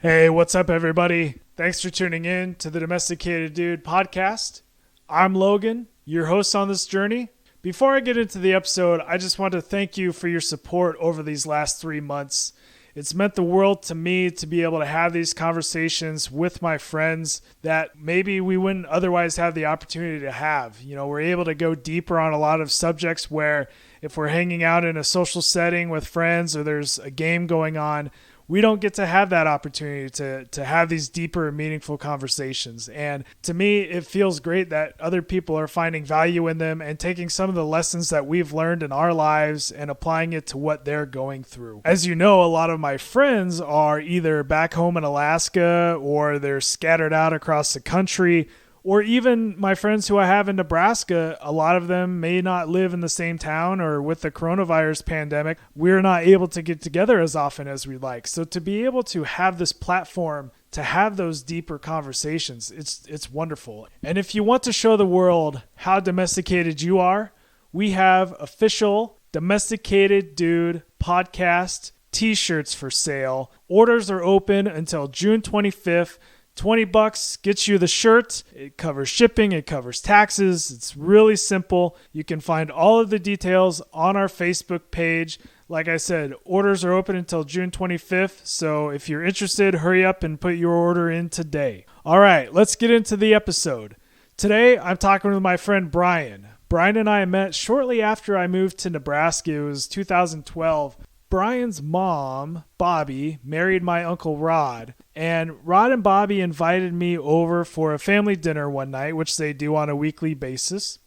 Hey, what's up, everybody? Thanks for tuning in to the Domesticated Dude podcast. I'm Logan, your host on this journey. Before I get into the episode, I just want to thank you for your support over these last 3 months. It's meant the world to me to be able to have these conversations with my friends that maybe we wouldn't otherwise have the opportunity to have. You know, we're able to go deeper on a lot of subjects where if we're hanging out in a social setting with friends or there's a game going on, we don't get to have that opportunity to have these deeper and meaningful conversations. And to me, it feels great that other people are finding value in them and taking some of the lessons that we've learned in our lives and applying it to what they're going through. As you know, a lot of my friends are either back home in Alaska or they're scattered out across the country. Or even my friends who I have in Nebraska, a lot of them may not live in the same town, or with the coronavirus pandemic, we're not able to get together as often as we'd like. So to be able to have this platform to have those deeper conversations, it's wonderful. And if you want to show the world how domesticated you are, we have official Domesticated Dude podcast t-shirts for sale. Orders are open until June 25th. $20 gets you the shirt. It covers shipping. It covers taxes. It's really simple. You can find all of the details on our Facebook page. Like I said, orders are open until June 25th. So if you're interested, hurry up and put your order in today. All right, let's get into the episode. Today, I'm talking with my friend Brian. Brian and I met shortly after I moved to Nebraska. It was 2012. Brian's mom, Bobby, married my uncle Rod, and Rod and Bobby invited me over for a family dinner one night, which they do on a weekly basis,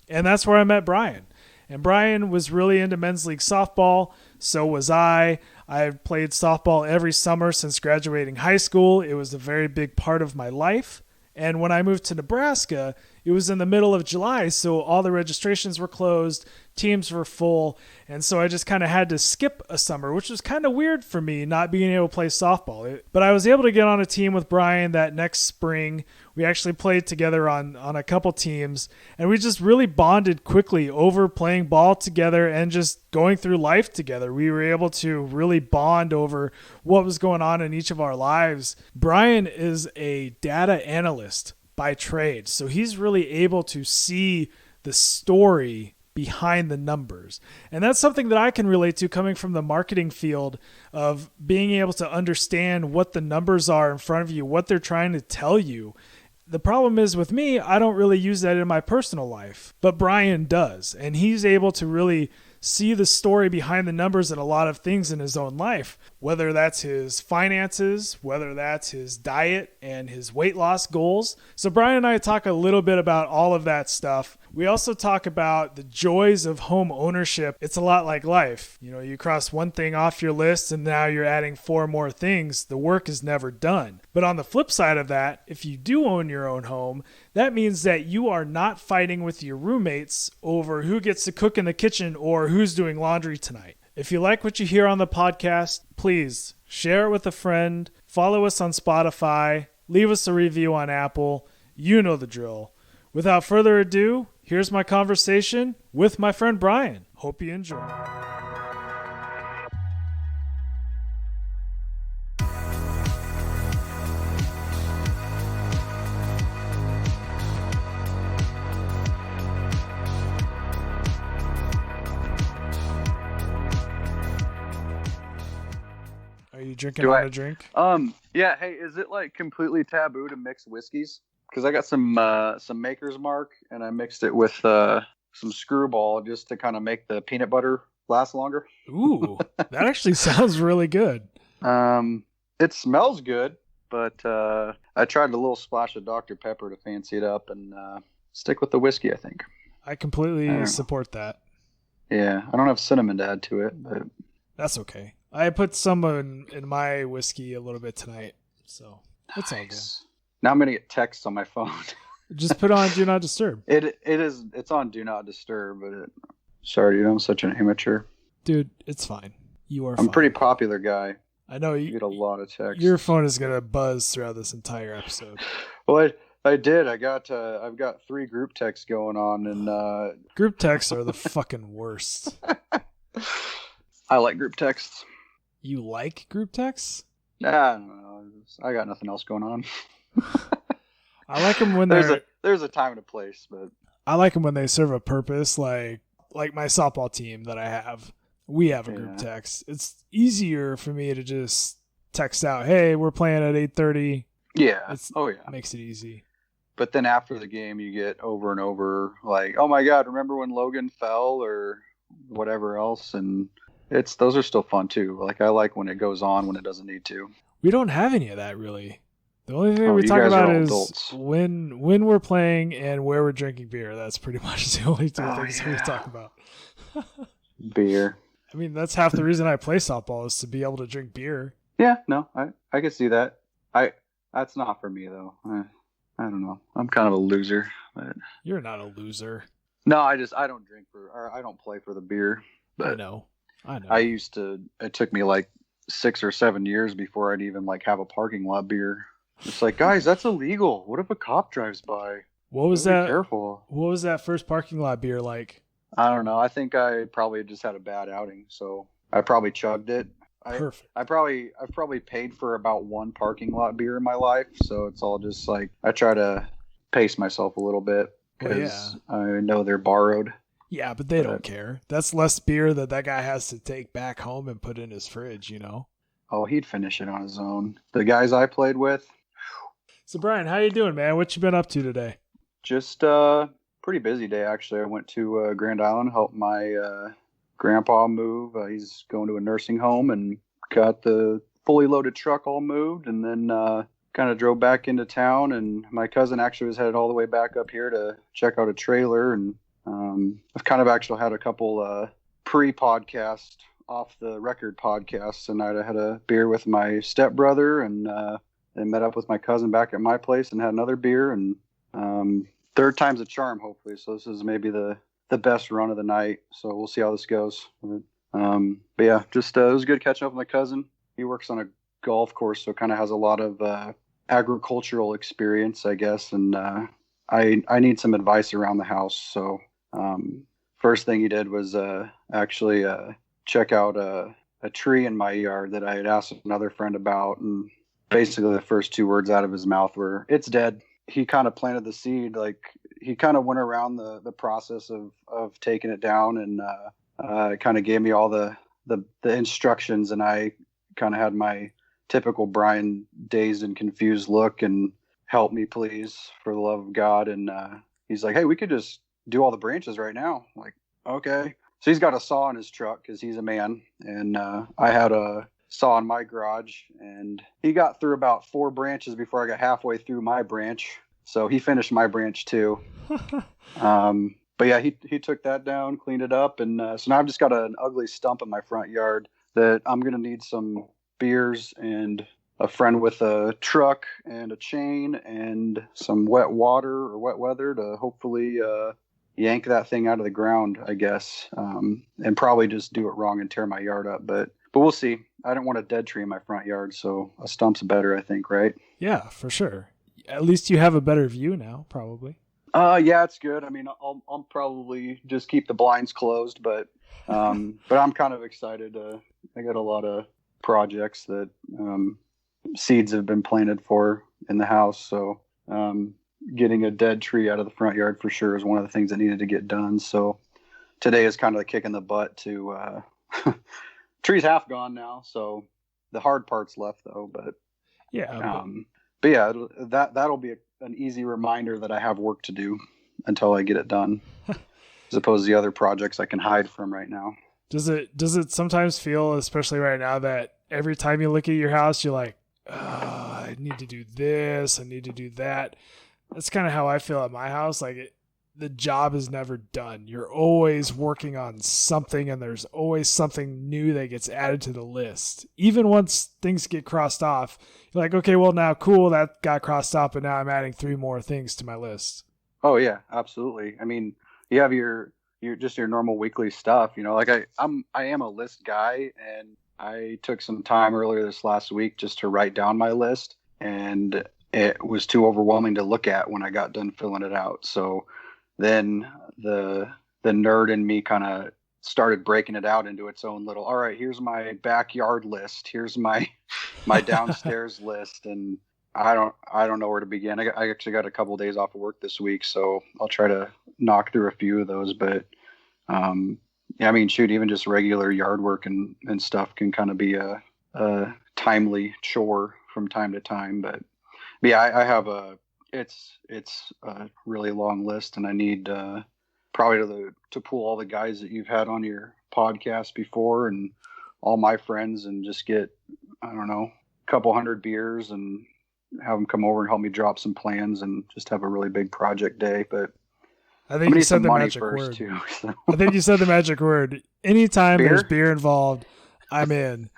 and that's where I met Brian. And Brian was really into men's league softball, so was I. I've played softball every summer since graduating high school. It was a very big part of my life. And when I moved to Nebraska, it was in the middle of July, so all the registrations were closed, teams were full, and so I just kind of had to skip a summer, which was kind of weird for me, not being able to play softball. But I was able to get on a team with Brian that next spring. We actually played together on a couple teams, and we just really bonded quickly over playing ball together and just going through life together. We were able to really bond over what was going on in each of our lives. Brian is a data analyst by trade, so he's really able to see the story behind the numbers. And that's something that I can relate to coming from the marketing field of being able to understand what the numbers are in front of you, what they're trying to tell you. The problem is with me, I don't really use that in my personal life, but Brian does. And he's able to really see the story behind the numbers in a lot of things in his own life, whether that's his finances, whether that's his diet and his weight loss goals. So Brian and I talk a little bit about all of that stuff. We also talk about the joys of home ownership. It's a lot like life. You know, you cross one thing off your list and now you're adding 4 more things. The work is never done. But on the flip side of that, if you do own your own home, that means that you are not fighting with your roommates over who gets to cook in the kitchen or who's doing laundry tonight. If you like what you hear on the podcast, please share it with a friend, follow us on Spotify, leave us a review on Apple. You know the drill. Without further ado, here's my conversation with my friend Brian. Hope you enjoy. Are you drinking on a drink? Yeah. Hey, is it like completely taboo to mix whiskeys? Because I got some Maker's Mark and I mixed it with some Screwball just to kind of make the peanut butter last longer. Ooh, that actually sounds really good. It smells good, but I tried a little splash of Dr. Pepper to fancy it up and stick with the whiskey, I think. I completely support that. Yeah, I don't have cinnamon to add to it, but that's okay. I put some in my whiskey a little bit tonight, so it's all good. Now I'm gonna get texts on my phone. Just put on Do Not Disturb. It's on Do Not Disturb, but sorry, dude, I'm such an amateur. Dude, it's fine. You are fine. I'm a pretty popular guy. I know you get a lot of texts. Your phone is gonna buzz throughout this entire episode. Well, I did. I've got 3 group texts going on, and group texts are the fucking worst. I like group texts. You like group texts? I don't know. I got nothing else going on. I like them when there's a time and a place, but I like them when they serve a purpose. Like my softball team that I have, we have a group text. It's easier for me to just text out, "Hey, we're playing at 8:30." Yeah. It makes it easy. But then after the game, you get over and over like, "Oh my God, remember when Logan fell or whatever else?" And those are still fun too. Like I like when it goes on when it doesn't need to. We don't have any of that really. The only thing we talk about is adults. when we're playing and where we're drinking beer. That's pretty much the only two things we talk about. Beer. I mean, that's half the reason I play softball is to be able to drink beer. Yeah, no, I can see that. That's not for me though. I don't know. I'm kind of a loser. But... You're not a loser. No, I don't drink or I don't play for the beer. But I know. It took me like 6 or 7 years before I'd even like have a parking lot beer. It's like, guys, that's illegal. What if a cop drives by? What was that? Be careful. What was that first parking lot beer like? I don't know. I think I probably just had a bad outing, so I probably chugged it. Perfect. I've probably paid for about one parking lot beer in my life, so it's all just like I try to pace myself a little bit because I know they're borrowed. Yeah, but they don't care. That's less beer that guy has to take back home and put in his fridge, you know? Oh, he'd finish it on his own. The guys I played with. So, Brian, how you doing, man? What you been up to today? Just pretty busy day, actually. I went to Grand Island, helped my grandpa move. He's going to a nursing home and got the fully loaded truck all moved, and then kind of drove back into town. And my cousin actually was headed all the way back up here to check out a trailer. And I've kind of actually had a couple pre-podcast, off the record podcasts tonight. I had a beer with my stepbrother and met up with my cousin back at my place and had another beer. And third time's a charm, hopefully. So this is maybe the best run of the night. So we'll see how this goes. But yeah, just it was good catching up with my cousin. He works on a golf course, so kind of has a lot of agricultural experience, I guess. And I need some advice around the house. So first thing he did was actually check out a tree in my yard that I had asked another friend about. And basically the first two words out of his mouth were, "It's dead." He kind of planted the seed. Like he kind of went around the process of taking it down and kind of gave me all the instructions. And I kind of had my typical Brian dazed and confused look and help me please for the love of God. And he's like, "Hey, we could just do all the branches right now." I'm like, okay. So he's got a saw in his truck because he's a man. And I had a saw in my garage, and he got through about 4 branches before I got halfway through my branch. So he finished my branch too. But yeah, he took that down, cleaned it up. And so now I've just got an ugly stump in my front yard that I'm going to need some beers and a friend with a truck and a chain and some wet water or wet weather to hopefully yank that thing out of the ground, I guess, and probably just do it wrong and tear my yard up. But we'll see. I don't want a dead tree in my front yard, so a stump's better, I think, right? Yeah, for sure. At least you have a better view now, probably. Yeah, it's good. I mean, I'll probably just keep the blinds closed, but I'm kind of excited. I got a lot of projects that seeds have been planted for in the house, so getting a dead tree out of the front yard for sure is one of the things that needed to get done. So today is kind of the kick in the butt to tree's half gone now, so the hard part's left though. But yeah, that'll be an easy reminder that I have work to do until I get it done, as opposed to the other projects I can hide from right now. Does it sometimes feel, especially right now, that every time you look at your house, you're like, oh, I need to do this, I need to do that? That's kind of how I feel at my house. Like the job is never done. You're always working on something, and there's always something new that gets added to the list. Even once things get crossed off, you're like, okay, well now, cool, that got crossed off, but now I'm adding 3 more things to my list. Oh yeah, absolutely. I mean, you have your normal weekly stuff, you know, like I am a list guy, and I took some time earlier this last week just to write down my list, and it was too overwhelming to look at when I got done filling it out. So then the nerd in me kind of started breaking it out into its own little, all right, here's my backyard list. Here's my downstairs list. And I don't know where to begin. I actually got a couple of days off of work this week, so I'll try to knock through a few of those. But yeah, I mean, shoot, even just regular yard work and stuff can kind of be a timely chore from time to time. But yeah, I have it's a really long list, and I need probably to pull all the guys that you've had on your podcast before and all my friends and just get, I don't know, a couple hundred beers and have them come over and help me drop some plans and just have a really big project day. But I think you said the magic word. Too, so. I think you said the magic word. Anytime there's beer involved, I'm in.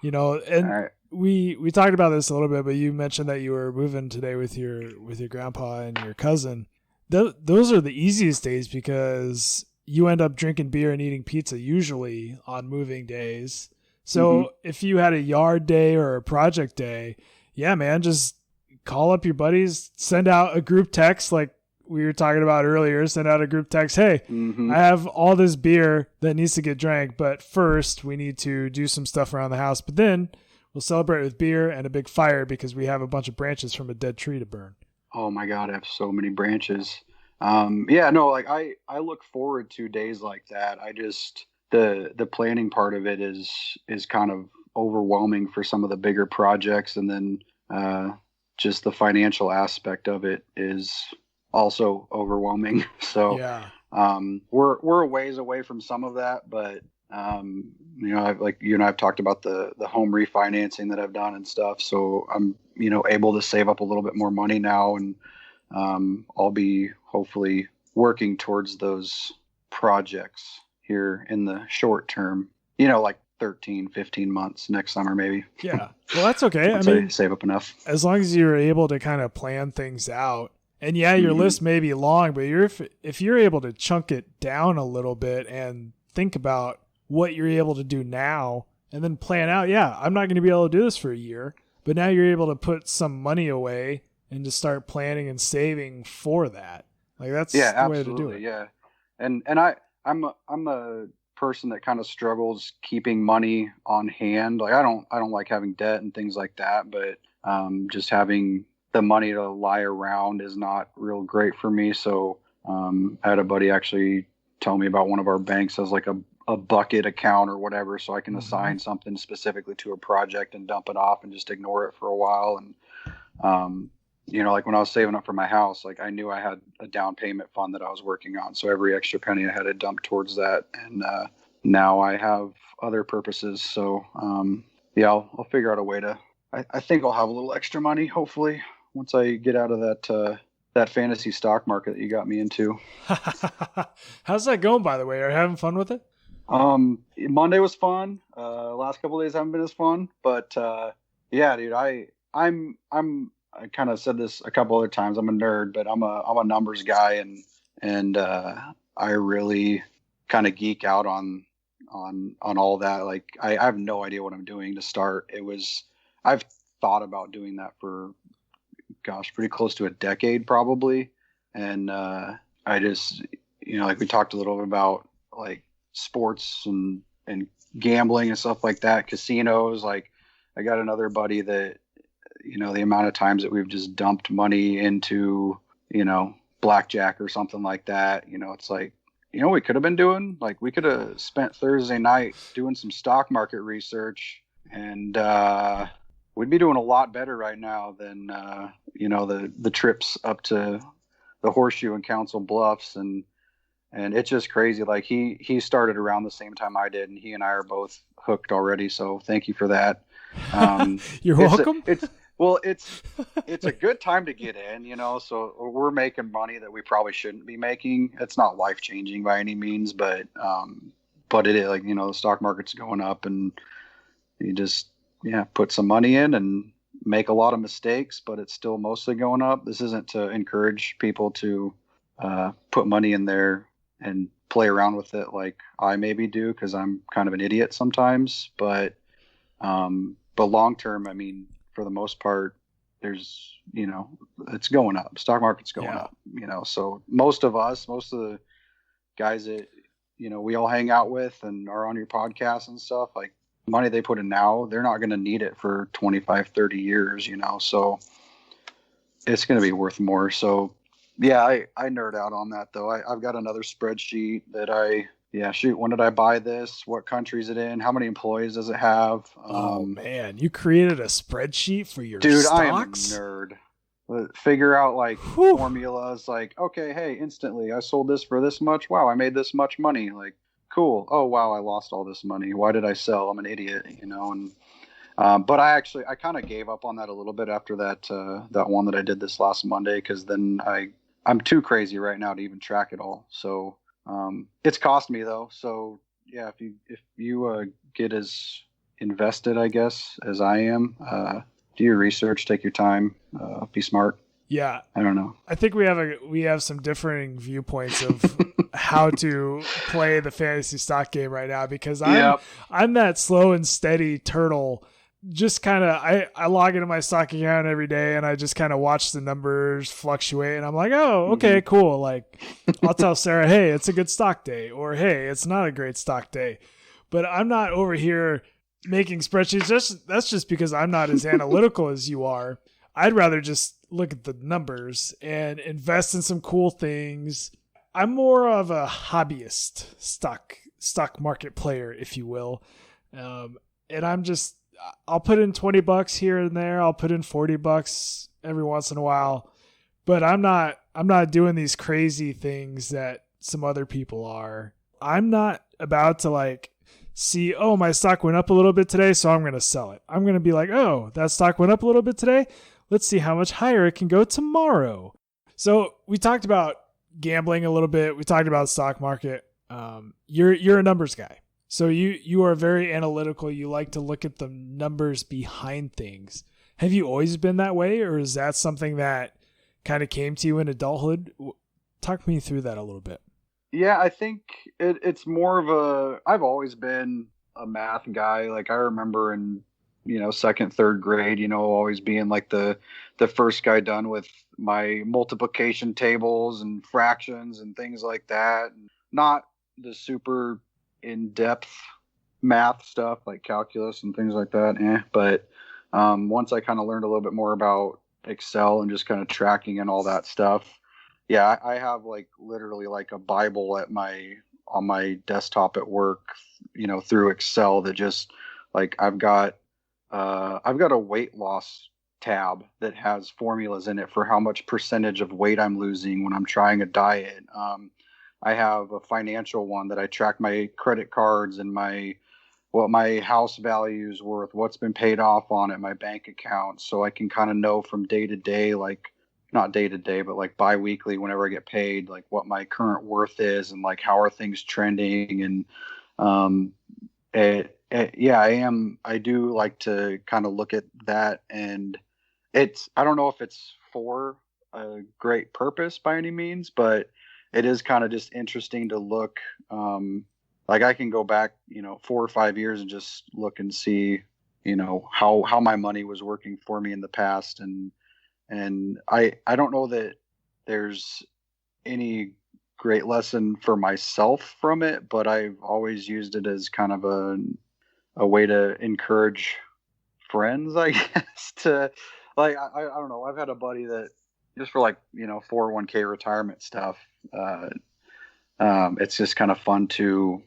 You know, and right. we talked about this a little bit, but you mentioned that you were moving today with your grandpa and your cousin. Those are the easiest days because you end up drinking beer and eating pizza usually on moving days. So if you had a yard day or a project day, yeah, man, just call up your buddies, send out a group text like we were talking about earlier, send out a group text. Hey, I have all this beer that needs to get drank, but first we need to do some stuff around the house. But then we'll celebrate with beer and a big fire because we have a bunch of branches from a dead tree to burn. Oh my God, I have so many branches. Yeah, no, like I look forward to days like that. I just, the planning part of it is kind of overwhelming for some of the bigger projects. And then, just the financial aspect of it is also overwhelming. So, yeah. We're a ways away from some of that, but, you know, like you and I've talked about the home refinancing that I've done and stuff. So I'm, you know, able to save up a little bit more money now, and I'll be hopefully working towards those projects here in the short term, you know, like 13, 15 months next summer, maybe. Yeah. Well, that's okay. I mean, save up enough. As long as you're able to kind of plan things out. And yeah, your list may be long, but if you're able to chunk it down a little bit and think about what you're able to do now and then plan out, yeah, I'm not going to be able to do this for a year, but now you're able to put some money away and to start planning and saving for that. Like that's the way to do it. Yeah. And I'm a person that kind of struggles keeping money on hand. Like I don't like having debt and things like that, but just having the money to lie around is not real great for me. So I had a buddy actually tell me about one of our banks has like a bucket account or whatever, so I can assign something specifically to a project and dump it off and just ignore it for a while. And you know, like when I was saving up for my house, like I knew I had a down payment fund that I was working on, so every extra penny I had to dump towards that. And now I have other purposes. So yeah, I'll figure out a way to. I think I'll have a little extra money, hopefully, once I get out of that fantasy stock market that you got me into. How's that going, by the way? Are you having fun with it? Monday was fun. Last couple of days haven't been as fun, but yeah, dude, I kind of said this a couple other times. I'm a nerd, but I'm a numbers guy, and I really kind of geek out on all that. Like I have no idea what I'm doing to start. I've thought about doing that for, gosh, pretty close to a decade probably. And I just, you know, like we talked a little bit about like sports and gambling and stuff like that, casinos. Like I got another buddy that, you know, the amount of times that we've just dumped money into, you know, Blackjack or something like that, you know, it's like, you know, we could have been doing, like, we could have spent Thursday night doing some stock market research, and we'd be doing a lot better right now than, you know, the trips up to the Horseshoe and Council Bluffs. And it's just crazy. Like he started around the same time I did, and he and I are both hooked already. So thank you for that. You're welcome. It's a good time to get in, you know, so we're making money that we probably shouldn't be making. It's not life changing by any means, but it is, like, you know, the stock market's going up, and you just, yeah, put some money in and make a lot of mistakes, but it's still mostly going up. This isn't to encourage people to put money in there and play around with it like I maybe do, because I'm kind of an idiot sometimes, but long term, I mean, for the most part, there's, you know, it's going up. Stock market's going up, you know. So most of the guys that, we all hang out with and are on your podcast and stuff, like money they put in now, they're not going to need it for 25, 30 years, so it's going to be worth more. So yeah, I nerd out on that though. I've got another spreadsheet that when did I buy this? What country is it in? How many employees does it have? Oh man, you created a spreadsheet for your dude, stocks? I am a nerd. Figure out like formulas, like, okay, hey, instantly I sold this for this much. Wow, I made this much money. Like, cool. Oh wow, I lost all this money. Why did I sell? I'm an idiot, and but I kind of gave up on that a little bit after that one that I did this last Monday, because then I'm too crazy right now to even track it all. So it's cost me though. So yeah, if you get as invested, I guess, as I am, do your research, take your time, be smart. Yeah, I don't know. I think we have some differing viewpoints of how to play the fantasy stock game right now, because I'm that slow and steady turtle. Just kind of, I log into my stock account every day and I just kind of watch the numbers fluctuate, and I'm like, oh, okay, cool. Like, I'll tell Sarah, hey, it's a good stock day, or hey, it's not a great stock day. But I'm not over here making spreadsheets. That's just because I'm not as analytical as you are. I'd rather just look at the numbers and invest in some cool things. I'm more of a hobbyist stock market player, if you will. And I'll put in $20 here and there. I'll put in $40 every once in a while, but I'm not doing these crazy things that some other people are. I'm not about to like see, oh, my stock went up a little bit today, so I'm going to sell it. I'm going to be like, oh, that stock went up a little bit today. Let's see how much higher it can go tomorrow. So we talked about gambling a little bit. We talked about the stock market. You're a numbers guy. So you are very analytical. You like to look at the numbers behind things. Have you always been that way, or is that something that kind of came to you in adulthood? Talk me through that a little bit. Yeah, I think it's more I've always been a math guy. Like, I remember in, second, third grade, always being like the first guy done with my multiplication tables and fractions and things like that. Not the super in-depth math stuff like calculus and things like that. But once I kind of learned a little bit more about Excel and just kind of tracking and all that stuff, yeah, I have like literally like a Bible on my desktop at work, through Excel, that just like I've got a weight loss tab that has formulas in it for how much percentage of weight I'm losing when I'm trying a diet. I have a financial one that I track my credit cards and what my house value is worth, what's been paid off on it, my bank account, so I can kind of know from day to day, like not day to day, but like bi-weekly whenever I get paid, like what my current worth is and like how are things trending. And I do like to kind of look at that, and I don't know if it's for a great purpose by any means, but it is kind of just interesting to look. Like, I can go back, 4 or 5 years and just look and see, how my money was working for me in the past. And I don't know that there's any great lesson for myself from it, but I've always used it as kind of a way to encourage friends, I guess, to like, I don't know. I've had a buddy that just for like, 401k retirement stuff. It's just kind of fun to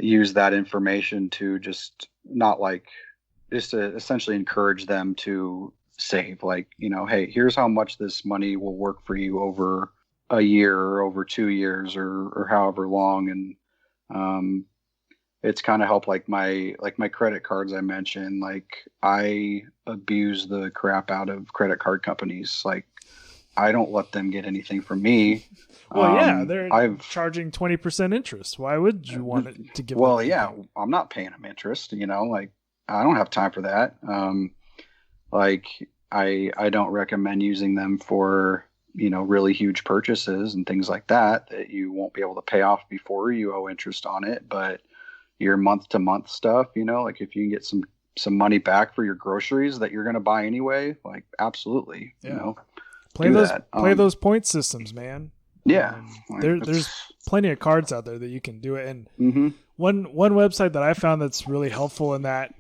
use that information to just not like, just to essentially encourage them to save, like, hey, here's how much this money will work for you over a year or over 2 years or however long. And it's kind of helped like my credit cards I mentioned. Like, I abuse the crap out of credit card companies. Like, I don't let them get anything from me. Well, they're charging 20% interest. Why would you want it to give? Well, yeah, I'm not paying them interest. Like, I don't have time for that. Like, I don't recommend using them for, really huge purchases and things like that you won't be able to pay off before you owe interest on it. But your month to month stuff, like if you can get some money back for your groceries that you're going to buy anyway, like, absolutely, Play those point systems, man. Yeah. There's plenty of cards out there that you can do it. And mm-hmm. one website that I found that's really helpful in that,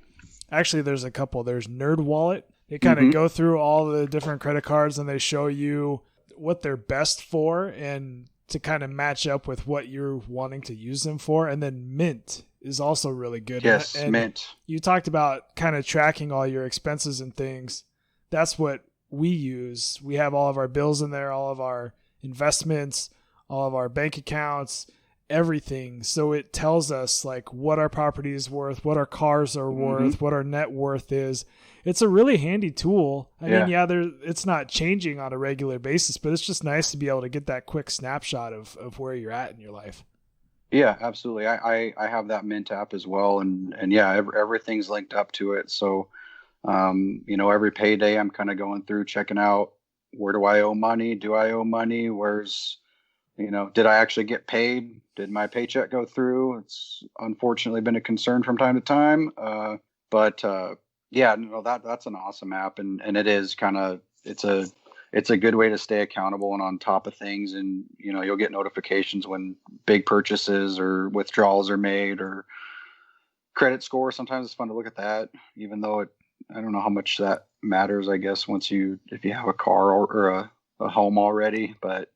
actually there's a couple. There's Nerd Wallet. They kind of mm-hmm. go through all the different credit cards and they show you what they're best for and to kind of match up with what you're wanting to use them for. And then Mint is also really good. Yes, and Mint. You talked about kind of tracking all your expenses and things. That's what we use. We have all of our bills in there, all of our investments, all of our bank accounts, everything. So it tells us like what our property is worth, what our cars are worth, what our net worth is. It's a really handy tool. I mean, it's not changing on a regular basis, but it's just nice to be able to get that quick snapshot of where you're at in your life. Yeah, absolutely. I have that Mint app as well. And yeah, everything's linked up to it. So, every payday I'm kind of going through, checking out, where do I owe money? Do I owe money? Did I actually get paid? Did my paycheck go through? It's unfortunately been a concern from time to time. That's an awesome app. And it is it's a good way to stay accountable and on top of things. And, you'll get notifications when big purchases or withdrawals are made or credit score. Sometimes it's fun to look at that, even though I don't know how much that matters, I guess, if you have a car or a home already, but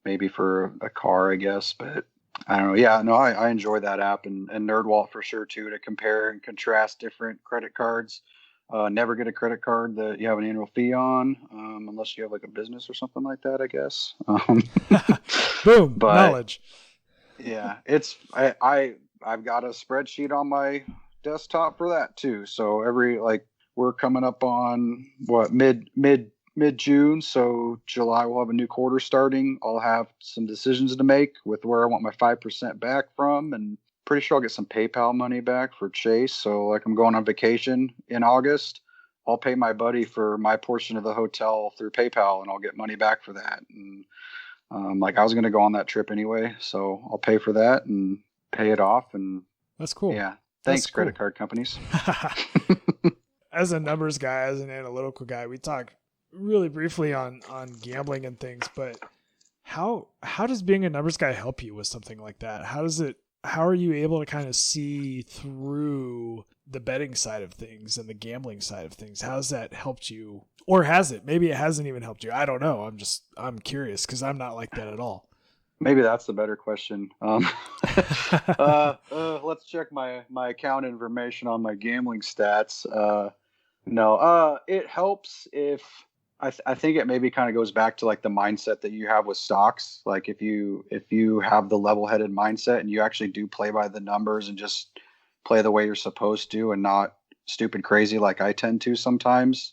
maybe for a car, I guess. But I don't know. Yeah, no, I enjoy that app and NerdWallet for sure too, to compare and contrast different credit cards. Never get a credit card that you have an annual fee on, unless you have like a business or something like that, I guess. Boom, knowledge. Yeah, I've got a spreadsheet on my desktop for that too. So we're coming up on mid-June, so July we'll have a new quarter starting. I'll have some decisions to make with where I want my 5% back from, and pretty sure I'll get some PayPal money back for Chase. So like I'm going on vacation in August, I'll pay my buddy for my portion of the hotel through PayPal and I'll get money back for that. And I was going to go on that trip anyway, so I'll pay for that and pay it off. And that's cool. Yeah. Thanks, credit card companies. As a numbers guy, as an analytical guy, we talk really briefly on gambling and things, but how does being a numbers guy help you with something like that? How are you able to kind of see through the betting side of things and the gambling side of things? How has that helped you? Or has it? Maybe it hasn't even helped you. I don't know. I'm curious because I'm not like that at all. Maybe that's the better question. Let's check my account information on my gambling stats. No, it helps if I think it maybe kind of goes back to like the mindset that you have with stocks. Like if you have the level-headed mindset and you actually do play by the numbers and just play the way you're supposed to and not stupid crazy like I tend to sometimes,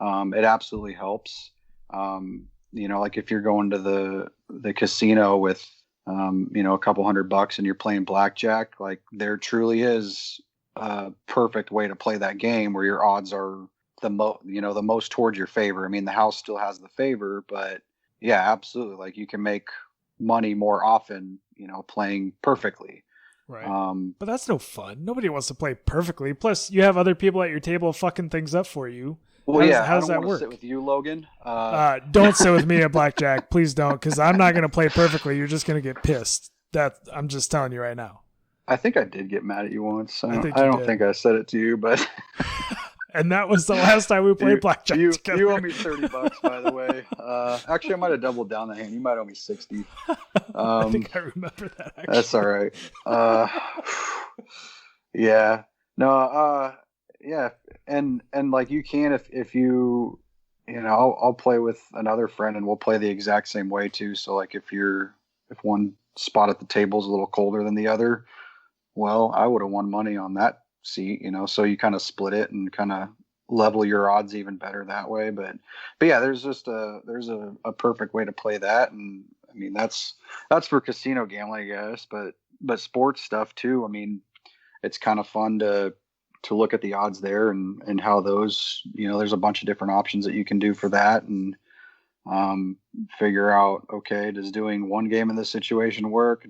it absolutely helps. Like if you're going to the casino with a couple $100 and you're playing blackjack, like there truly is a perfect way to play that game where your odds are the most towards your favor. I mean, the house still has the favor, but yeah, absolutely. Like you can make money more often, playing perfectly. Right. But that's no fun. Nobody wants to play perfectly. Plus you have other people at your table fucking things up for you. Well, how does that work? Sit with you, Logan. Don't sit with me at blackjack. Please don't, because I'm not going to play perfectly. You're just going to get pissed. I'm just telling you right now. I think I did get mad at you once. I don't think I said it to you, but... And that was the last time we played blackjack together. You owe me $30, by the way. Actually, I might have doubled down the hand. You might owe me $60. I think I remember that, actually. That's all right. Yeah. No, yeah. And like you can, if you, I'll play with another friend and we'll play the exact same way too. So like if one spot at the table is a little colder than the other, well, I would have won money on that seat, so you kind of split it and kind of level your odds even better that way. But yeah, there's a perfect way to play that. And I mean, that's for casino gambling, I guess, but sports stuff too. I mean, it's kind of fun to look at the odds there and how those, there's a bunch of different options that you can do for that and figure out, okay, does doing one game in this situation work?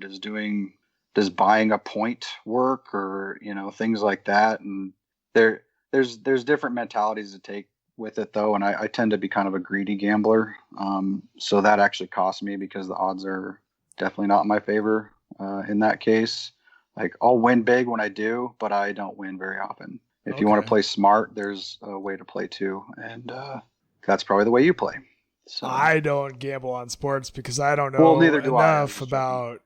Does buying a point work, or things like that? And there's different mentalities to take with it though, and I tend to be kind of a greedy gambler. So that actually cost me because the odds are definitely not in my favor in that case. Like I'll win big when I do, but I don't win very often. If you want to play smart, there's a way to play too, and that's probably the way you play. So I don't gamble on sports because I don't know well, neither do enough about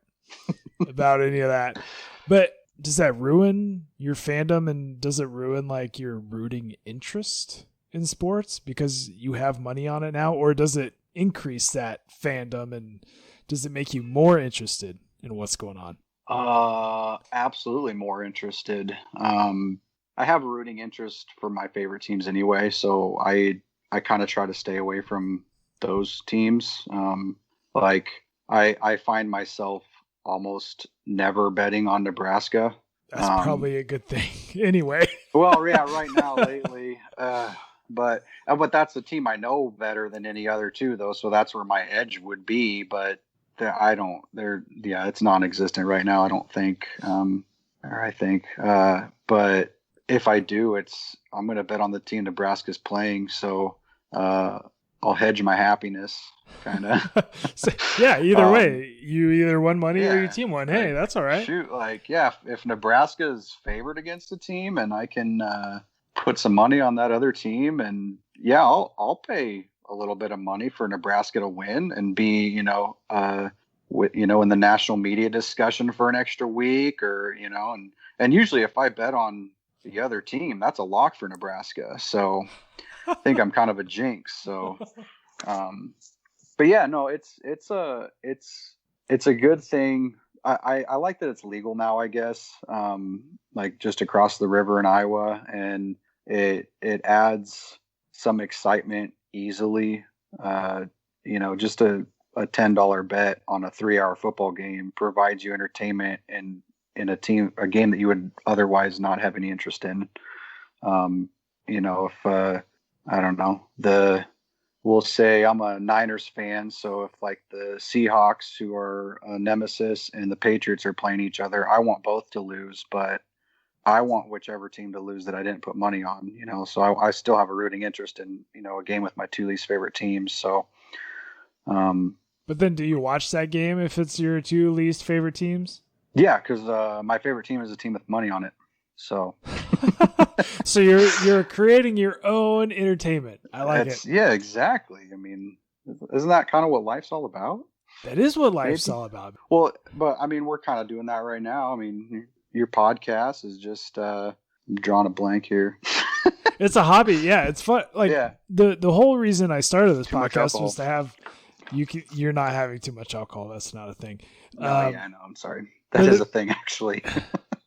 any of that. But does that ruin your fandom, and does it ruin like your rooting interest in sports because you have money on it now, or does it increase that fandom and does it make you more interested in what's going on? Absolutely more interested. I have a rooting interest for my favorite teams anyway, so I kind of try to stay away from those teams. Like I find myself almost never betting on Nebraska. That's probably a good thing anyway. Well, yeah, right now lately, but that's a team I know better than any other too, though. So that's where my edge would be. But it's non-existent right now. I don't think, or I think, but if I do, I'm going to bet on the team Nebraska's playing. So, I'll hedge my happiness, kind of. So, yeah, either way, you either won money or your team won. Hey, that's all right. Shoot, if Nebraska is favored against a team and I can put some money on that other team, and I'll pay a little bit of money for Nebraska to win and be, in the national media discussion for an extra week, or and usually if I bet on the other team, that's a lock for Nebraska. So I think I'm kind of a jinx. So, but yeah, no, it's a good thing. I like that it's legal now, I guess, like just across the river in Iowa, and it adds some excitement easily. Just a $10 bet on a 3-hour football game provides you entertainment and in a game that you would otherwise not have any interest in. If I don't know, we'll say I'm a Niners fan. So if like the Seahawks, who are a nemesis, and the Patriots are playing each other, I want both to lose, but I want whichever team to lose that I didn't put money on, so I still have a rooting interest in, a game with my two least favorite teams. So, but then do you watch that game if it's your two least favorite teams? Yeah. Cause, my favorite team is a team with money on it. So, so you're creating your own entertainment. I like it. Yeah, exactly. I mean, isn't that kind of what life's all about? That is what life's all about. Well, but I mean, we're kind of doing that right now. I mean, your podcast is just, I'm drawing a blank here. It's a hobby. Yeah. It's fun. Like the whole reason I started this podcast was to have, you're not having too much alcohol. That's not a thing. No, I know. I'm sorry. That is a thing actually.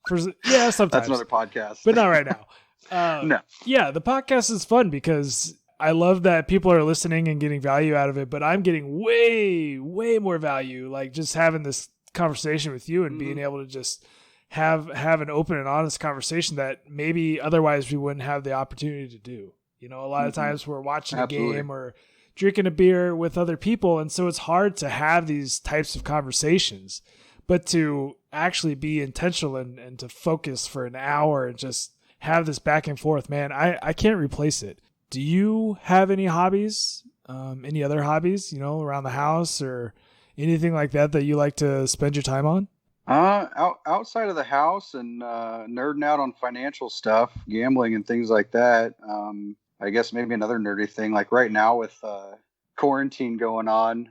Sometimes. That's another podcast. But not right now. No. Yeah, the podcast is fun because I love that people are listening and getting value out of it, but I'm getting way, way more value, like just having this conversation with you and being able to just have an open and honest conversation that maybe otherwise we wouldn't have the opportunity to do. A lot of times we're watching a game or drinking a beer with other people, and so it's hard to have these types of conversations. But to actually be intentional and to focus for an hour and just have this back and forth, man, I can't replace it. Do you have any hobbies, any other hobbies, around the house or anything like that you like to spend your time on? Outside of the house and nerding out on financial stuff, gambling and things like that. I guess maybe another nerdy thing, like right now with quarantine going on,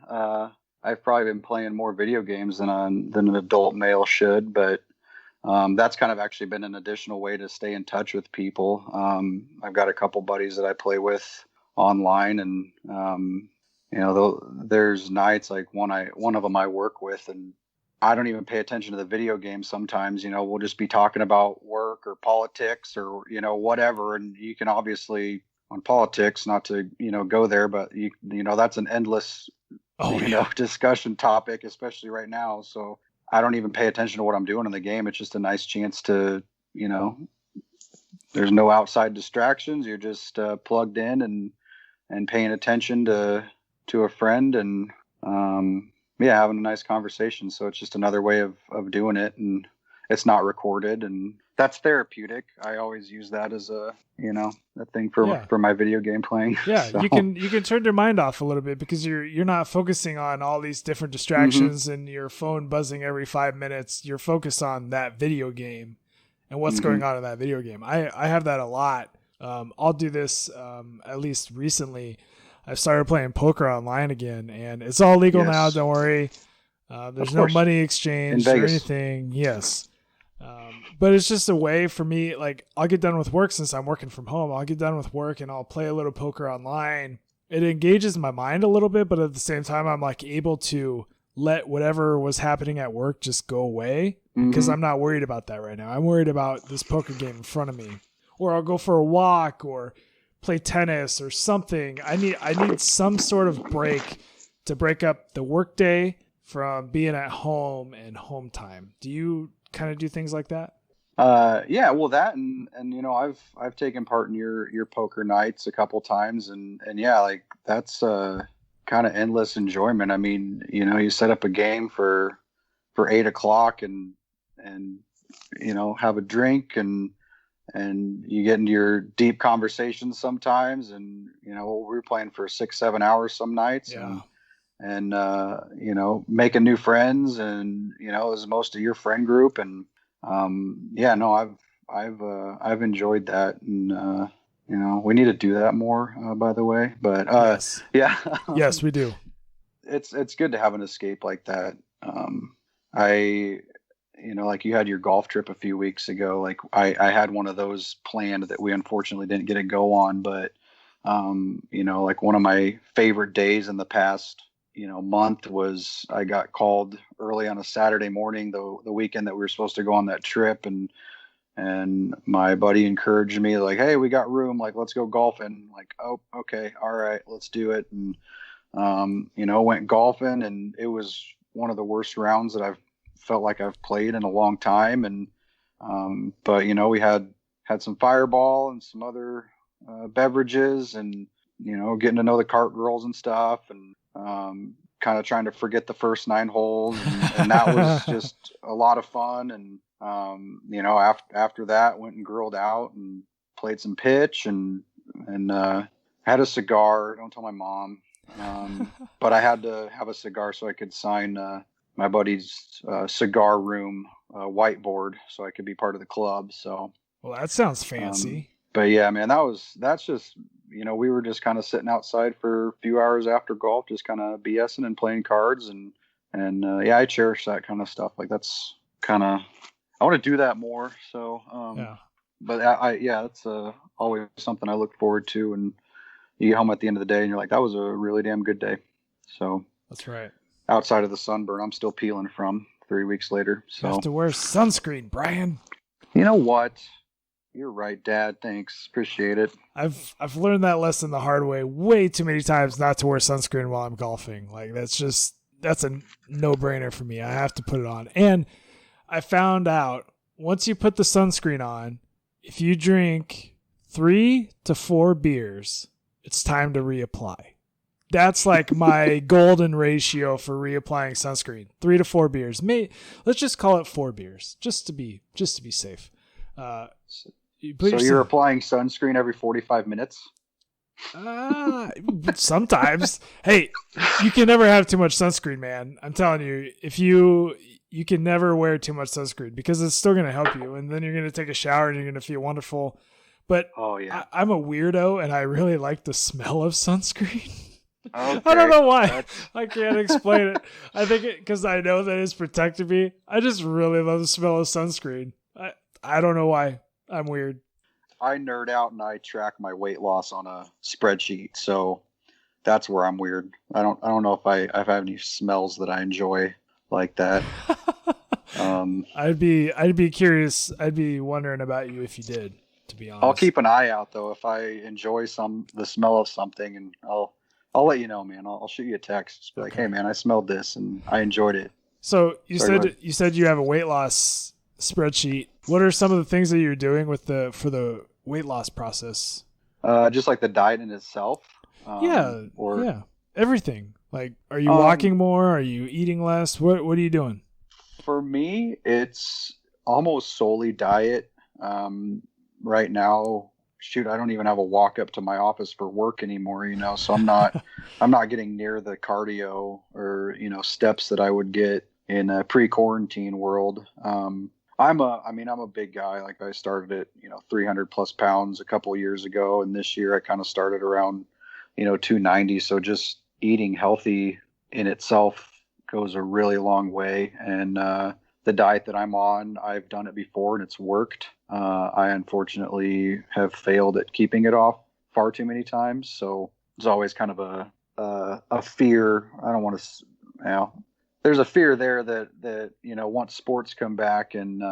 I've probably been playing more video games than an adult male should, but that's kind of actually been an additional way to stay in touch with people. I've got a couple buddies that I play with online, and there's nights like one of them I work with, and I don't even pay attention to the video game sometimes. We'll just be talking about work or politics or whatever, and you can obviously on politics, not to go there, but that's an endless discussion topic, especially right now. So I don't even pay attention to what I'm doing in the game. It's just a nice chance to, there's no outside distractions. You're just plugged in and paying attention to a friend and, having a nice conversation. So it's just another way of doing it, and it's not recorded. And that's therapeutic. I always use that as a thing Yeah. for my video game playing. Yeah, So, you can turn your mind off a little bit because you're not focusing on all these different distractions and your phone buzzing every 5 minutes. You're focused on that video game and what's going on in that video game. I have that a lot. I'll do this at least recently. I've started playing poker online again, and it's all legal now. Don't worry. There's no money exchange or anything. Yes. But it's just a way for me, like I'll get done with work since I'm working from home. I'll get done with work and I'll play a little poker online. It engages my mind a little bit, but at the same time, I'm like able to let whatever was happening at work just go away because I'm not worried about that right now. I'm worried about this poker game in front of me, or I'll go for a walk or play tennis or something. I need some sort of break to break up the workday from being at home and home time. Do you kind of do things like that? Yeah, well that and I've taken part in your poker nights a couple times and yeah, like that's kind of endless enjoyment. I mean, you set up a game for 8 o'clock and have a drink and you get into your deep conversations sometimes and we're playing for 6-7 hours some nights. Yeah. And making new friends and as most of your friend group and I've enjoyed that and we need to do that more by the way, but yes. Yeah. Yes, we do. It's good to have an escape like that. Like you had your golf trip a few weeks ago, like I had one of those planned that we unfortunately didn't get to go on, but like one of my favorite days in the past month was I got called early on a Saturday morning, the weekend that we were supposed to go on that trip. And my buddy encouraged me like, hey, we got room, like, let's go golfing. Like, oh, okay. All right, let's do it. And, went golfing and it was one of the worst rounds that I've felt like I've played in a long time. And, but we had some Fireball and some other, beverages and, getting to know the cart girls and stuff and, kind of trying to forget the first 9 holes and that was just a lot of fun. And, after that went and grilled out and played some pitch and had a cigar. Don't tell my mom. But I had to have a cigar so I could sign, my buddy's, cigar room, whiteboard so I could be part of the club. So, well, that sounds fancy. But yeah, man, that's just, we were just kind of sitting outside for a few hours after golf, just kind of BSing and playing cards and yeah, I cherish that kind of stuff. Like that's kind of, I want to do that more. So, yeah, but that's always something I look forward to. And you get home at the end of the day and you're like, that was a really damn good day. So that's right. Outside of the sunburn, I'm still peeling from 3 weeks later. So you have to wear sunscreen, Brian. You know what? You're right, Dad. Thanks. Appreciate it. I've learned that lesson the hard way too many times not to wear sunscreen while I'm golfing. Like that's a no-brainer for me. I have to put it on. And I found out once you put the sunscreen on, if you drink 3 to 4 beers, it's time to reapply. That's like my golden ratio for reapplying sunscreen. 3 to 4 beers. Let's just call it 4 beers, just to be safe. So you're applying sunscreen every 45 minutes? Sometimes. Hey, you can never have too much sunscreen, man. I'm telling you, if you can never wear too much sunscreen because it's still going to help you. And then you're going to take a shower and you're going to feel wonderful. But oh, yeah. I'm a weirdo and I really like the smell of sunscreen. Okay. I don't know why. I can't explain it. I think because I know that it's protecting me. I just really love the smell of sunscreen. I don't know why. I'm weird. I nerd out and I track my weight loss on a spreadsheet. So that's where I'm weird. I don't know if I have any smells that I enjoy like that. I'd be curious. I'd be wondering about you if you did, to be honest. I'll keep an eye out though. If I enjoy the smell of something, and I'll let you know, man. I'll shoot you a text. Just be like, hey man, I smelled this and I enjoyed it. So you said you have a weight loss spreadsheet. What are some of the things that you're doing for the weight loss process? Just like the diet in itself. Everything. Like, are you walking more? Are you eating less? What are you doing? For me, it's almost solely diet. Right now, shoot, I don't even have a walk up to my office for work anymore, so I'm not getting near the cardio or, steps that I would get in a pre-quarantine world. I'm a big guy. Like I started at, 300 plus pounds a couple of years ago. And this year I kind of started around, 290. So just eating healthy in itself goes a really long way. And, the diet that I'm on, I've done it before and it's worked. I unfortunately have failed at keeping it off far too many times. So it's always kind of a fear. I don't want to, there's a fear there that once sports come back and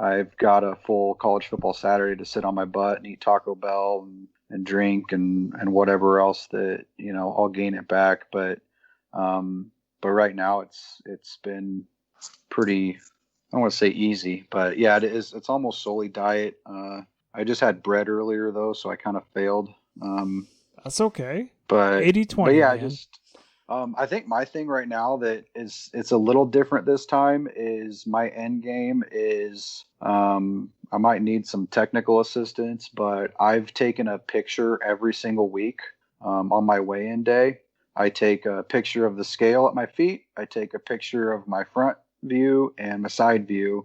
I've got a full college football Saturday to sit on my butt and eat Taco Bell and drink and whatever else that I'll gain it back. But right now it's been pretty, I don't want to say easy, but yeah, it is. It's almost solely diet. I just had bread earlier though, so I kind of failed. That's okay. But 80-20. But yeah, man. I think my thing right now it's a little different this time is my end game is I might need some technical assistance, but I've taken a picture every single week on my weigh-in day. I take a picture of the scale at my feet. I take a picture of my front view and my side view,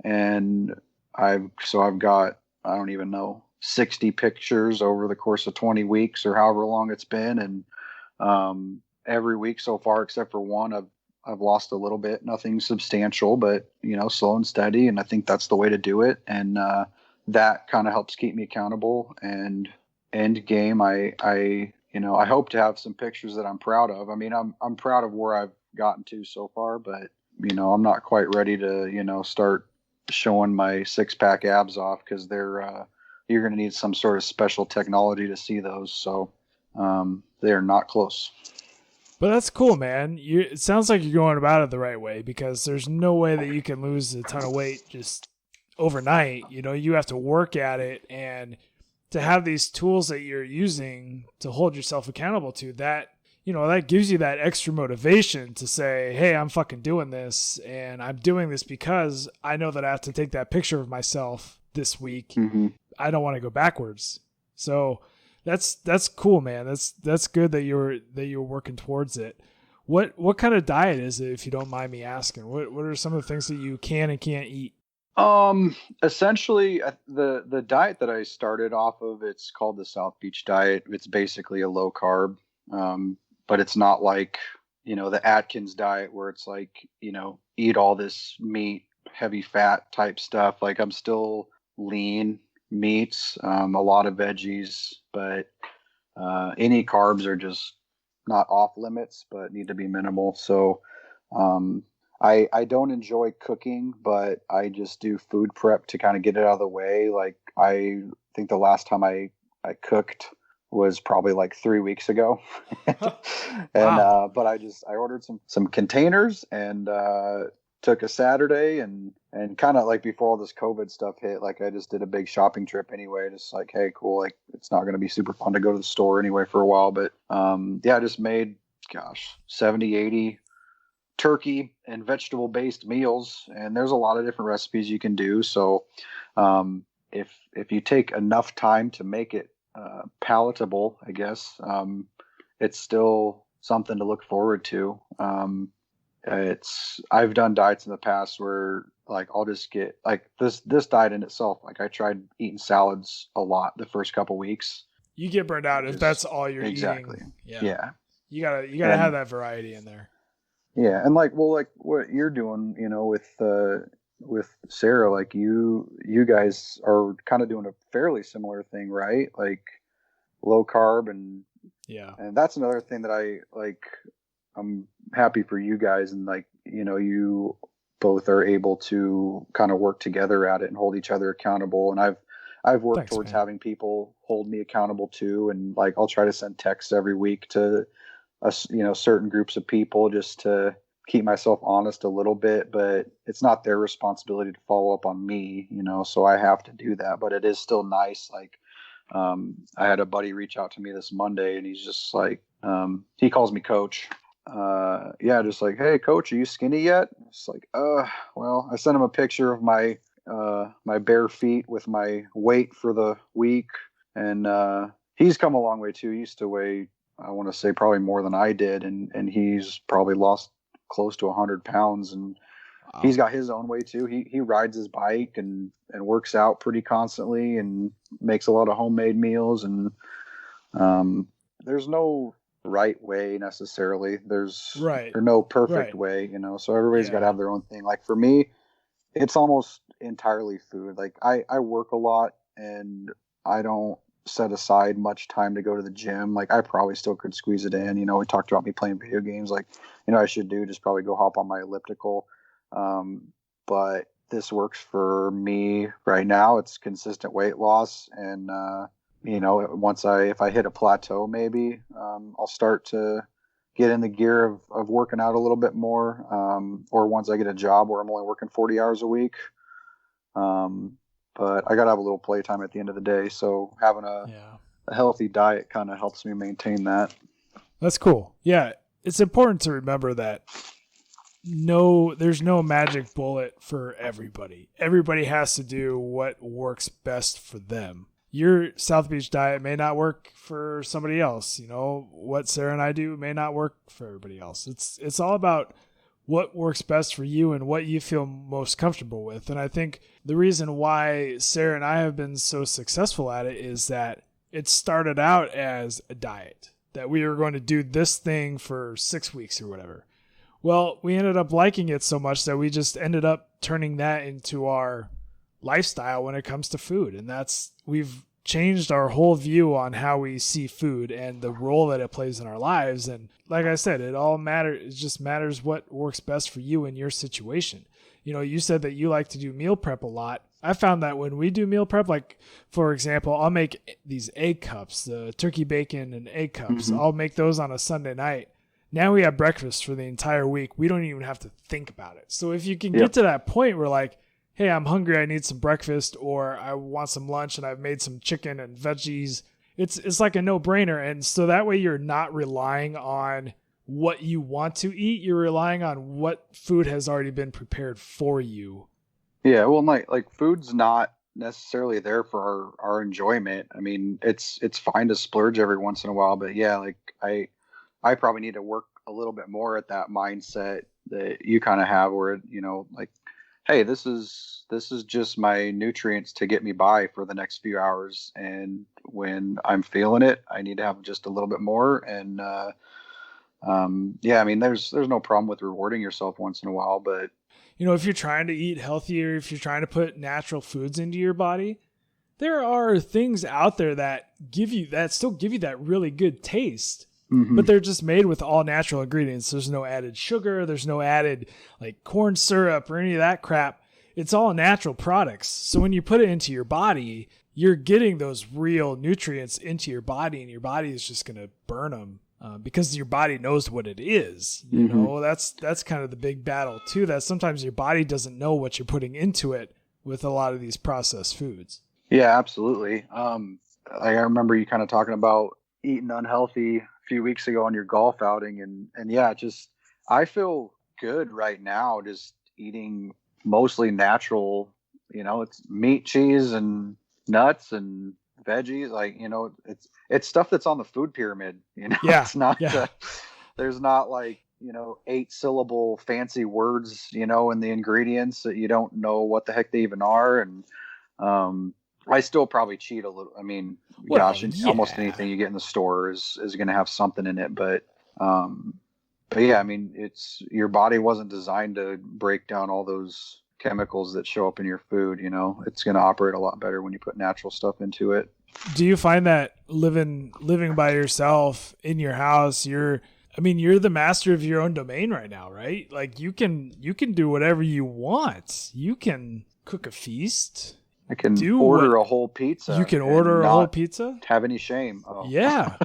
and I've got, I don't even know, 60 pictures over the course of 20 weeks or however long it's been, and every week so far except for one I've lost a little bit, nothing substantial, but slow and steady, and I think that's the way to do it. And that kind of helps keep me accountable. And end game, I hope to have some pictures that I'm proud of. I mean, I'm proud of where I've gotten to so far, but I'm not quite ready to start showing my 6-pack abs off, because you're going to need some sort of special technology to see those. So they are not close. But that's cool, man. It sounds like you're going about it the right way, because there's no way that you can lose a ton of weight just overnight. You have to work at it, and to have these tools that you're using to hold yourself accountable to that, that gives you that extra motivation to say, hey, I'm fucking doing this, and I'm doing this because I know that I have to take that picture of myself this week. Mm-hmm. I don't want to go backwards. So that's cool, man. That's good that you're working towards it. What kind of diet is it, if you don't mind me asking? What are some of the things that you can and can't eat? Essentially the diet that I started off of, it's called the South Beach diet. It's basically a low carb. But it's not like, the Atkins diet where it's like, eat all this meat, heavy fat type stuff. Like, I'm still lean meats, a lot of veggies, but any carbs are just not off limits, but need to be minimal. So I don't enjoy cooking, but I just do food prep to kind of get it out of the way. Like, I think the last time I cooked was probably like 3 weeks ago. And Wow. but I ordered some containers and took a Saturday and kind of like before all this COVID stuff hit, like I just did a big shopping trip anyway, just like, hey, cool, like it's not going to be super fun to go to the store anyway for a while, but I just made 70, 80 turkey and vegetable based meals, and there's a lot of different recipes you can do. So if you take enough time to make it palatable, I guess, it's still something to look forward to. I've done diets in the past where like I'll just get like this diet in itself. Like, I tried eating salads a lot the first couple weeks. You get burned out if that's all you're exactly. eating. Yeah. You gotta have that variety in there. Yeah, and like what you're doing, with Sarah, like you guys are kind of doing a fairly similar thing, right? Like low carb, and that's another thing that I like. I'm happy for you guys, and like, you both are able to kind of work together at it and hold each other accountable. And I've worked towards having people hold me accountable too. And like, I'll try to send texts every week to certain groups of people just to keep myself honest a little bit, but it's not their responsibility to follow up on me, so I have to do that. But it is still nice. Like, I had a buddy reach out to me this Monday, and he's just like, he calls me coach. Just like, hey coach, are you skinny yet? It's like, well, I sent him a picture of my my bare feet with my weight for the week, and he's come a long way too. He used to weigh, I want to say, probably more than I did, and he's probably lost close to 100 pounds, and he's got his own way too. He rides his bike and works out pretty constantly and makes a lot of homemade meals. And there's no right way necessarily. There's no perfect way, you know. So everybody's got to have their own thing. Like for me, it's almost entirely food. Like I work a lot and I don't set aside much time to go to the gym. Like I probably still could squeeze it in. You know, we talked about me playing video games. Like, you know, I should just probably go hop on my elliptical. But this works for me right now. It's consistent weight loss. And, you know, if I hit a plateau, maybe, I'll start to get in the gear of working out a little bit more. Or once I get a job where I'm only working 40 hours a week. But I got to have a little playtime at the end of the day. So having a healthy diet kind of helps me maintain that. That's cool. Yeah. It's important to remember that there's no magic bullet for everybody. Everybody has to do what works best for them. Your South Beach diet may not work for somebody else. You know, what Sarah and I do may not work for everybody else. It's all about what works best for you and what you feel most comfortable with. And I think the reason why Sarah and I have been so successful at it is that it started out as a diet, that we were going to do this thing for 6 weeks or whatever. Well, we ended up liking it so much that we just ended up turning that into our lifestyle when it comes to food. And we've changed our whole view on how we see food and the role that it plays in our lives. And like I said, it all matters. It just matters what works best for you in your situation. You know, you said that you like to do meal prep a lot. I found that when we do meal prep, like for example, I'll make these egg cups, the turkey bacon and egg cups. I'll make those on a Sunday night. Now we have breakfast for the entire week. We don't even have to think about it. So if you can get to that point where like, hey, I'm hungry, I need some breakfast, or I want some lunch and I've made some chicken and veggies, it's like a no-brainer. And so that way you're not relying on what you want to eat. You're relying on what food has already been prepared for you. Yeah, well, like food's not necessarily there for our enjoyment. I mean, it's fine to splurge every once in a while, but yeah, like I probably need to work a little bit more at that mindset that you kind of have where, you know, like, hey, this is just my nutrients to get me by for the next few hours. And when I'm feeling it, I need to have just a little bit more. And, I mean, there's no problem with rewarding yourself once in a while, but you know, if you're trying to eat healthier, if you're trying to put natural foods into your body, there are things out there that still give you that really good taste. But they're just made with all natural ingredients. There's no added sugar. There's no added like corn syrup or any of that crap. It's all natural products. So when you put it into your body, you're getting those real nutrients into your body, and your body is just going to burn them because your body knows what it is. You know, that's kind of the big battle too, that sometimes your body doesn't know what you're putting into it with a lot of these processed foods. Yeah, absolutely. I remember you kind of talking about eating unhealthy few weeks ago on your golf outing, and yeah, just I feel good right now just eating mostly natural, you know, it's meat, cheese, and nuts and veggies. Like, you know, it's stuff that's on the food pyramid, you know. It's not there's not like, you know, 8-syllable fancy words, you know, in the ingredients that you don't know what the heck they even are. And I still probably cheat a little. I mean, almost anything you get in the store is going to have something in it. But yeah, I mean, your body wasn't designed to break down all those chemicals that show up in your food. You know, it's going to operate a lot better when you put natural stuff into it. Do you find that living by yourself in your house, you're the master of your own domain right now, right? Like you can do whatever you want. You can cook a feast. I can order a whole pizza. You can order a whole pizza? Have any shame. Oh. Yeah.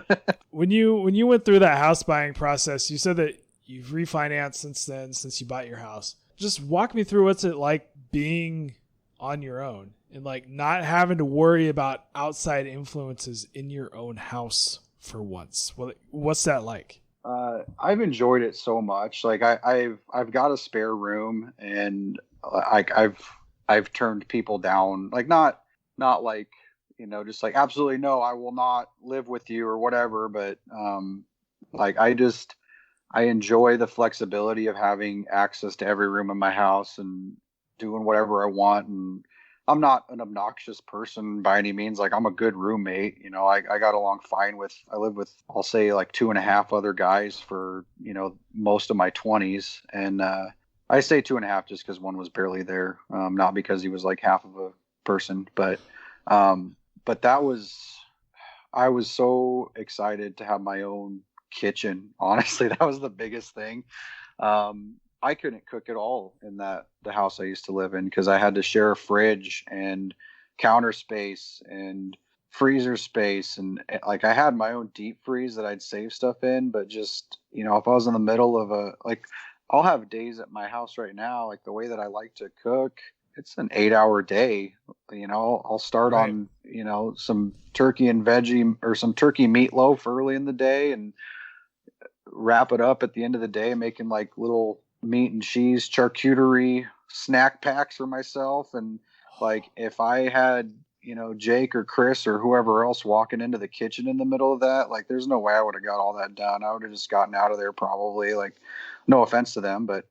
When you went through that house buying process, you said that you've refinanced since then, since you bought your house. Just walk me through what's it like being on your own and like not having to worry about outside influences in your own house for once. What's that like? I've enjoyed it so much. Like I've got a spare room, and like I've I've turned people down, like not like, just like, absolutely no, I will not live with you or whatever. But like I enjoy the flexibility of having access to every room in my house and doing whatever I want. And I'm not an obnoxious person by any means. Like, I'm a good roommate. I got along fine I live with, I'll say, like 2.5 other guys for, most of my 20s. And I say 2.5 just because one was barely there. Not because he was like half of a person, but I was so excited to have my own kitchen. Honestly, that was the biggest thing. I couldn't cook at all in the house I used to live in because I had to share a fridge and counter space and freezer space. And like, I had my own deep freeze that I'd save stuff in, but just, if I was in the middle of I'll have days at my house right now, like the way that I like to cook, it's an 8-hour day. I'll start Right. on, some turkey and veggie or some turkey meatloaf early in the day and wrap it up at the end of the day, making like little meat and cheese charcuterie snack packs for myself. And like, if I had, Jake or Chris or whoever else walking into the kitchen in the middle of that, like, there's no way I would have got all that done. I would have just gotten out of there probably. Like, no offense to them, but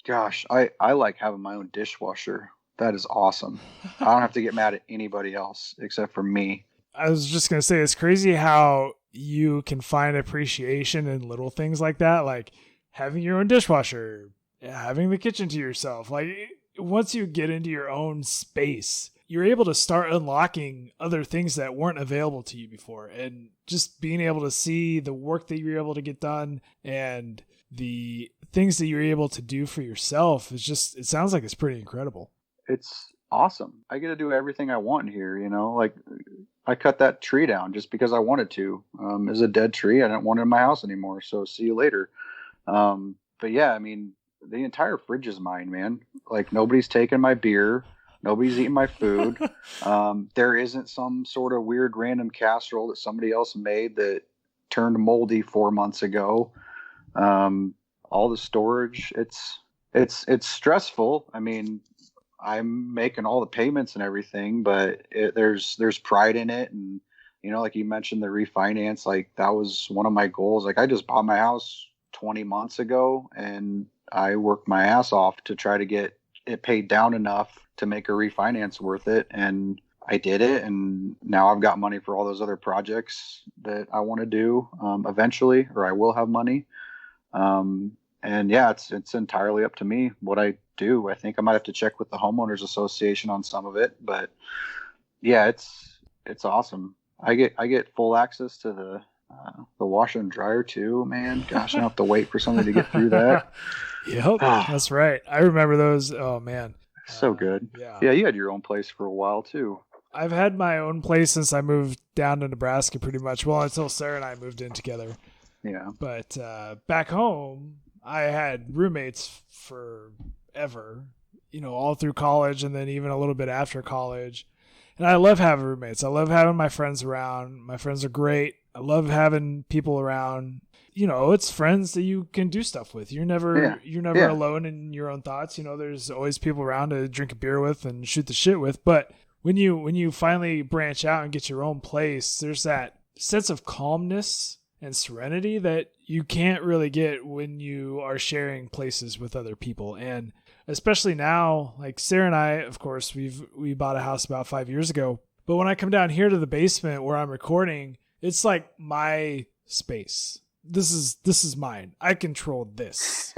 gosh, I like having my own dishwasher. That is awesome. I don't have to get mad at anybody else except for me. I was just going to say, it's crazy how you can find appreciation in little things like that, like having your own dishwasher, having the kitchen to yourself. Like, once you get into your own space, you're able to start unlocking other things that weren't available to you before. And just being able to see the work that you're able to get done and the things that you're able to do for yourself is just, it sounds like it's pretty incredible. It's awesome. I get to do everything I want here, like I cut that tree down just because I wanted to. It was a dead tree. I didn't want it in my house anymore. So see you later. But yeah, I mean, the entire fridge is mine, man. Like, nobody's taking my beer. Nobody's eating my food. There isn't some sort of weird random casserole that somebody else made that turned moldy 4 months ago. All the storage, it's stressful. I mean, I'm making all the payments and everything, but there's pride in it. And, like you mentioned, the refinance, like that was one of my goals. Like, I just bought my house 20 months ago and I worked my ass off to try to get it paid down enough to make a refinance worth it. And I did it. And now I've got money for all those other projects that I want to do eventually, or I will have money. And yeah, it's entirely up to me what I do. I think I might have to check with the homeowners association on some of it, but yeah, it's awesome. I get full access to the washer and dryer too, man. Gosh, I don't have to wait for somebody to get through that. Yep, that's right. I remember those. Oh man, so good. Yeah, you had your own place for a while too. I've had my own place since I moved down to Nebraska, pretty much. Well, until Sarah and I moved in together. Yeah. But back home, I had roommates forever, all through college and then even a little bit after college. And I love having roommates. I love having my friends around. My friends are great. I love having people around. It's friends that you can do stuff with. You're never alone in your own thoughts. There's always people around to drink a beer with and shoot the shit with. But when you finally branch out and get your own place, there's that sense of calmness and serenity that you can't really get when you are sharing places with other people. And especially now, like Sarah and I, of course, we bought a house about 5 years ago, but when I come down here to the basement where I'm recording, it's like my space. This is mine. I control this.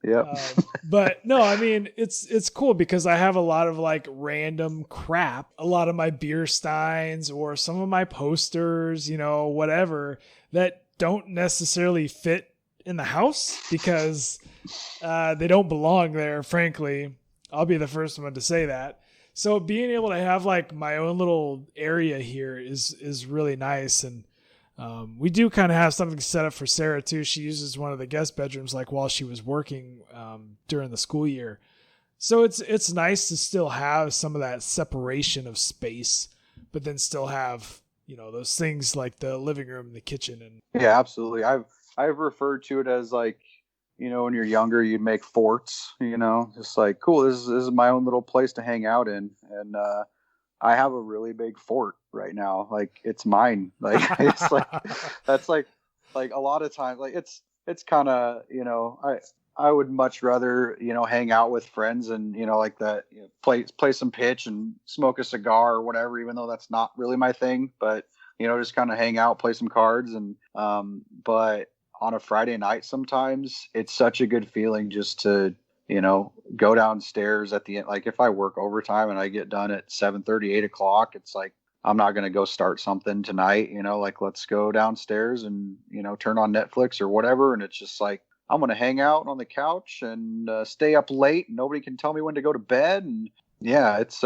Yep. But no, I mean, it's cool because I have a lot of like random crap, a lot of my beer steins or some of my posters, whatever, that don't necessarily fit in the house because they don't belong there, frankly. I'll be the first one to say that. So being able to have like my own little area here is really nice. And we do kind of have something set up for Sarah too. She uses one of the guest bedrooms like while she was working during the school year. So it's nice to still have some of that separation of space, but then still have, those things like the living room and the kitchen. And yeah, absolutely. I've referred to it as like, when you're younger, you'd make forts, just like, cool, this is my own little place to hang out in. And I have a really big fort right now. Like, it's mine. Like, it's like, that's like a lot of times, like, it's kind of, I would much rather, hang out with friends and, like that, play some pitch and smoke a cigar or whatever, even though that's not really my thing, but, just kind of hang out, play some cards. And, but on a Friday night, sometimes it's such a good feeling just to, go downstairs at the end. Like, if I work overtime and I get done at 7:30, 8 o'clock, it's like, I'm not going to go start something tonight, like, let's go downstairs and, turn on Netflix or whatever. And it's just like, I'm going to hang out on the couch and stay up late. Nobody can tell me when to go to bed. And yeah, it's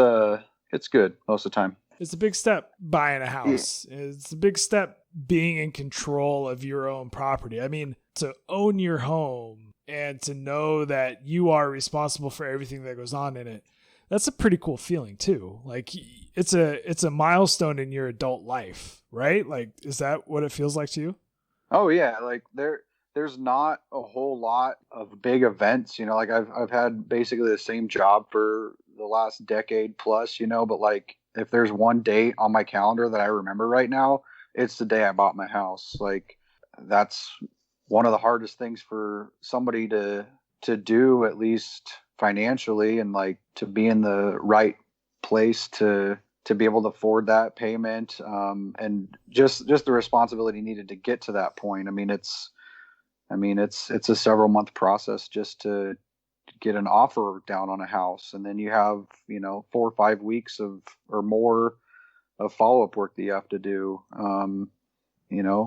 good most of the time. It's a big step buying a house. Yeah. It's a big step being in control of your own property. I mean, to own your home and to know that you are responsible for everything that goes on in it. That's a pretty cool feeling too. Like, it's a milestone in your adult life, right? Like, is that what it feels like to you? Oh yeah. Like, there's not a whole lot of big events, like I've had basically the same job for the last decade plus, but like, if there's one date on my calendar that I remember right now, it's the day I bought my house. Like, that's one of the hardest things for somebody to do, at least financially, and like to be in the right place to be able to afford that payment, and just the responsibility needed to get to that point. I mean, it's a several month process just to get an offer down on a house. And then you have, 4 or 5 weeks or more of follow-up work that you have to do,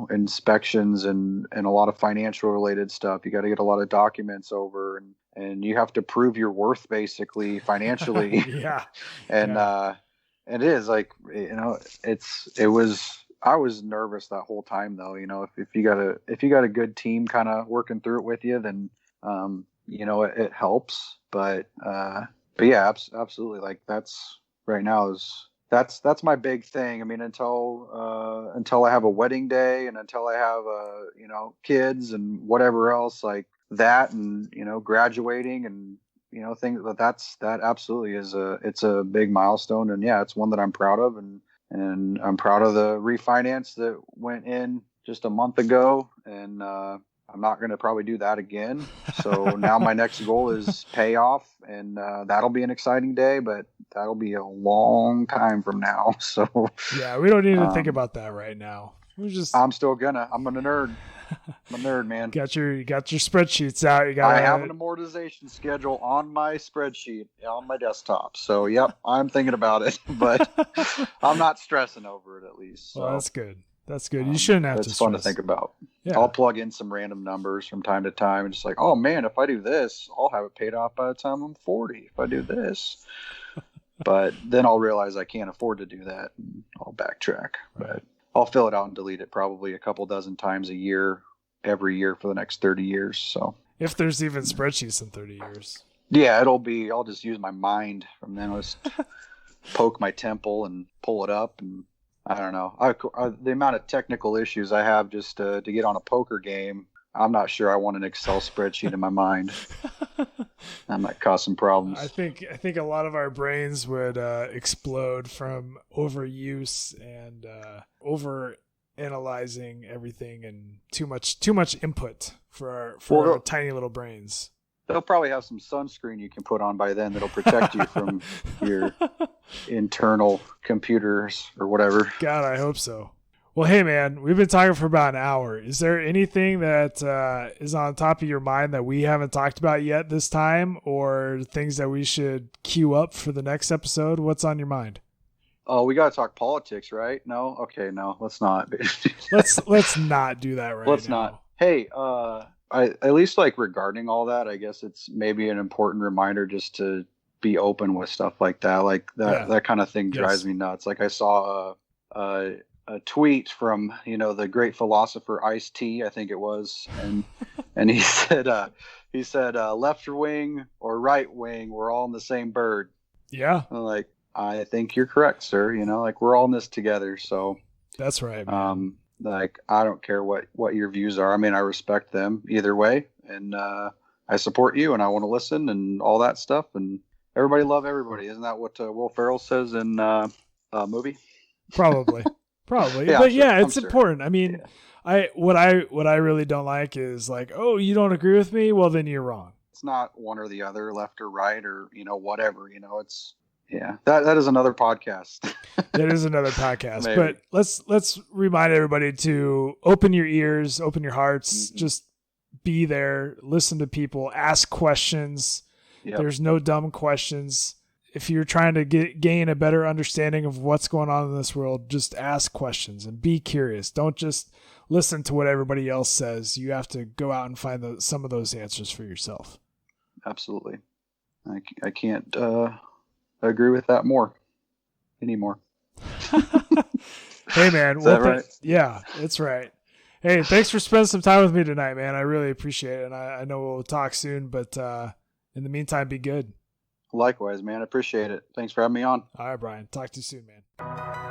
inspections and a lot of financial related stuff. You got to get a lot of documents over, and you have to prove your worth basically financially. Yeah. And, it is like, I was nervous that whole time though. If you got a good team kind of working through it with you, then, it helps. But yeah, absolutely. Like, that's right now that's my big thing. I mean, until I have a wedding day and until I have, kids and whatever else like that, and, graduating and, things, that absolutely it's a big milestone. And yeah, it's one that I'm proud of. And I'm proud of the refinance that went in just a month ago. And I'm not going to probably do that again. So now my next goal is payoff, and that'll be an exciting day, but that'll be a long time from now. So yeah, we don't need to think about that right now. I'm a nerd. I'm a nerd, man. You got your spreadsheets out. I have an amortization schedule on my spreadsheet on my desktop. So, yep, I'm thinking about it, but I'm not stressing over it at least. So, well, that's good. That's good. You shouldn't have to stress. It's fun to think about. Yeah. I'll plug in some random numbers from time to time and just like, oh man, if I do this, I'll have it paid off by the time I'm 40. If I do this. But then I'll realize I can't afford to do that, and I'll backtrack. Right. But I'll fill it out and delete it probably a couple dozen times a year, every year for the next 30 years. So if there's even spreadsheets in 30 years. Yeah, I'll just use my mind from then. I'll just poke my temple and pull it up. And I don't know. The amount of technical issues I have just to get on a poker game, I'm not sure I want an Excel spreadsheet in my mind. That might cause some problems. I think a lot of our brains would explode from overuse and over analyzing everything, and too much input for our tiny little brains. They'll probably have some sunscreen you can put on by then that'll protect you from your internal computers or whatever. God, I hope so. Well, hey, man, we've been talking for about an hour. Is there anything that is on top of your mind that we haven't talked about yet this time, or things that we should queue up for the next episode? What's on your mind? Oh, we got to talk politics, right? No? Okay, no, let's not. let's not do that right now. Let's not. Hey, at least like regarding all that, I guess it's maybe an important reminder just to be open with stuff like that. Like that kind of thing drives me nuts. Like I saw a tweet from, the great philosopher Ice-T, I think it was. And he said, left wing or right wing, we're all in the same bird. Yeah. I'm like, I think you're correct, sir. Like we're all in this together. So that's right, man. Like, I don't care what your views are. I mean, I respect them either way. and I support you, and I want to listen and all that stuff. And everybody love everybody. Isn't that what Will Ferrell says in a movie? Probably. Yeah, But sure. yeah, it's I'm sure. important. I mean, what I really don't like is like, oh, you don't agree with me? Well, then you're wrong. It's not one or the other, left or right, or whatever. It's that is another podcast. That is another podcast. Maybe. But let's remind everybody to open your ears, open your hearts, Mm-hmm. just be there, listen to people, ask questions. Yep. There's no dumb questions. If you're trying to gain a better understanding of what's going on in this world, just ask questions and be curious. Don't just listen to what everybody else says. You have to go out and find some of those answers for yourself. Absolutely. I can't agree with that anymore. Hey, man. Is that right? Yeah, that's right. Hey, thanks for spending some time with me tonight, man. I really appreciate it. And I know we'll talk soon, but in the meantime, be good. Likewise, man. I appreciate it. Thanks for having me on. All right, Brian. Talk to you soon, man.